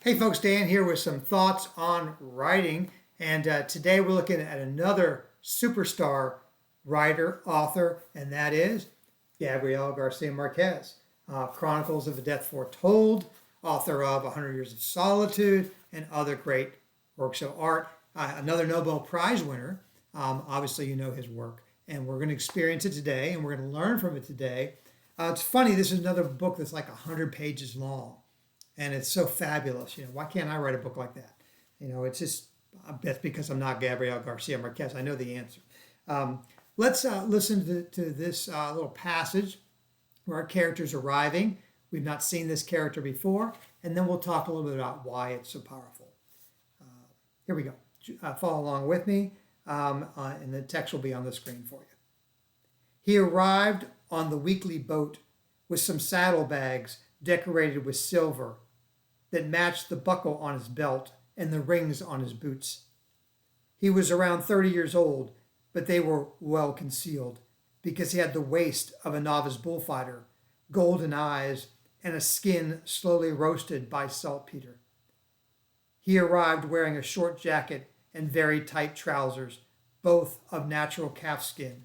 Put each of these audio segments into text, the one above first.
Hey folks, Dan here with some thoughts on writing, and today we're looking at another superstar writer, author, and that is Gabriel Garcia Marquez, Chronicles of a Death Foretold, author of 100 Years of Solitude, and other great works of art. Another Nobel Prize winner. Obviously, you know his work, and we're going to experience it today, and we're going to learn from it today. It's funny, this is another book that's like 100 pages long. And it's so fabulous. Why can't I write a book like that? It's just, that's because I'm not Gabriel Garcia Marquez. I know the answer. Let's listen to this little passage where our character's arriving. We've not seen this character before, and then we'll talk a little bit about why it's so powerful. Here we go. Follow along with me, and the text will be on the screen for you. He arrived on the weekly boat with some saddlebags decorated with silver that matched the buckle on his belt and the rings on his boots. He was around 30 years old, but they were well concealed because he had the waist of a novice bullfighter, golden eyes, and a skin slowly roasted by saltpeter. He arrived wearing a short jacket and very tight trousers, both of natural calfskin,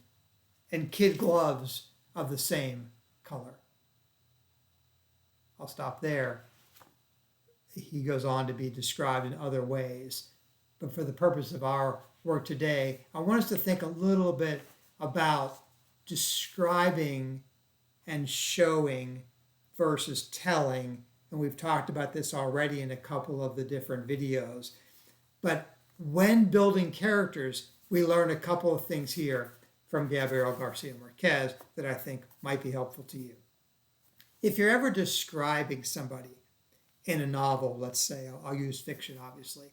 and kid gloves of the same color. I'll stop there. He goes on to be described in other ways. But for the purpose of our work today, I want us to think a little bit about describing and showing versus telling. And we've talked about this already in a couple of the different videos. But when building characters, we learn a couple of things here from Gabriel Garcia Marquez that I think might be helpful to you. If you're ever describing somebody in a novel, let's say, I'll use fiction, obviously,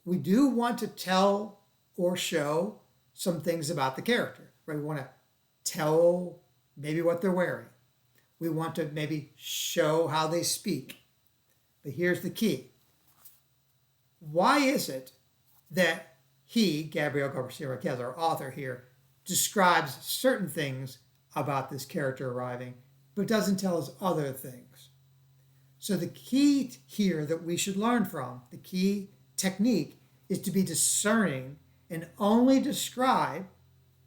we do want to tell or show some things about the character, right? We want to tell maybe what they're wearing. We want to maybe show how they speak. But here's the key. Why is it that he, Gabriel Garcia Marquez, our author here, describes certain things about this character arriving, but doesn't tell us other things? So the key here that we should learn from, the key technique, is to be discerning and only describe,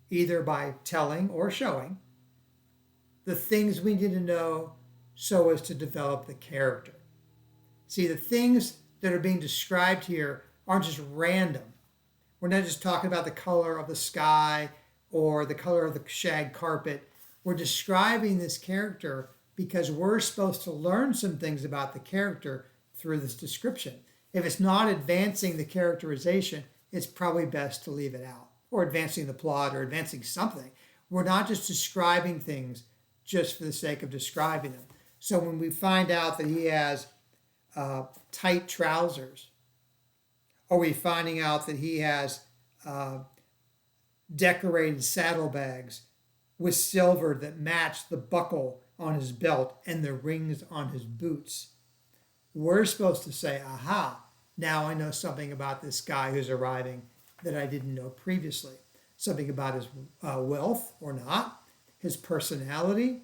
either by telling or showing, the things we need to know so as to develop the character. See, the things that are being described here aren't just random. We're not just talking about the color of the sky or the color of the shag carpet. We're describing this character because we're supposed to learn some things about the character through this description. If it's not advancing the characterization, it's probably best to leave it out, or advancing the plot, or advancing something. We're not just describing things just for the sake of describing them. So when we find out that he has tight trousers, or we finding out that he has decorated saddlebags with silver that match the buckle on his belt and the rings on his boots, we're supposed to say, aha, now I know something about this guy who's arriving that I didn't know previously. Something about his wealth or not, his personality,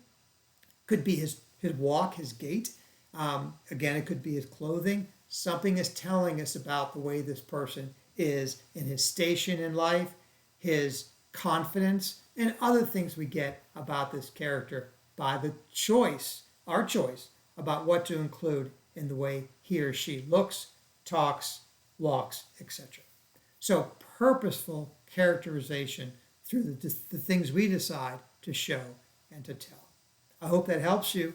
could be his walk, his gait. Again, it could be his clothing. Something is telling us about the way this person is in his station in life, his confidence, and other things we get about this character by the choice, our choice, about what to include in the way he or she looks, talks, walks, etc. So purposeful characterization through the things we decide to show and to tell. I hope that helps you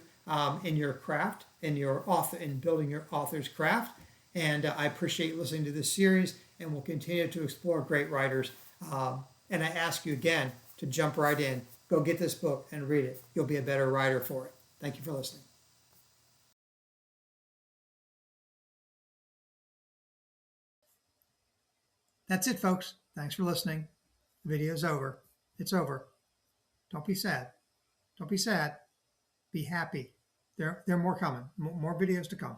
in your craft, in building your author's craft. And I appreciate listening to this series, and we'll continue to explore great writers. And I ask you again to jump right in, go get this book and read it. You'll be a better writer for it. Thank you for listening. That's it, folks. Thanks for listening. The video's over. It's over. Don't be sad. Don't be sad. Be happy. There are more coming. More videos to come.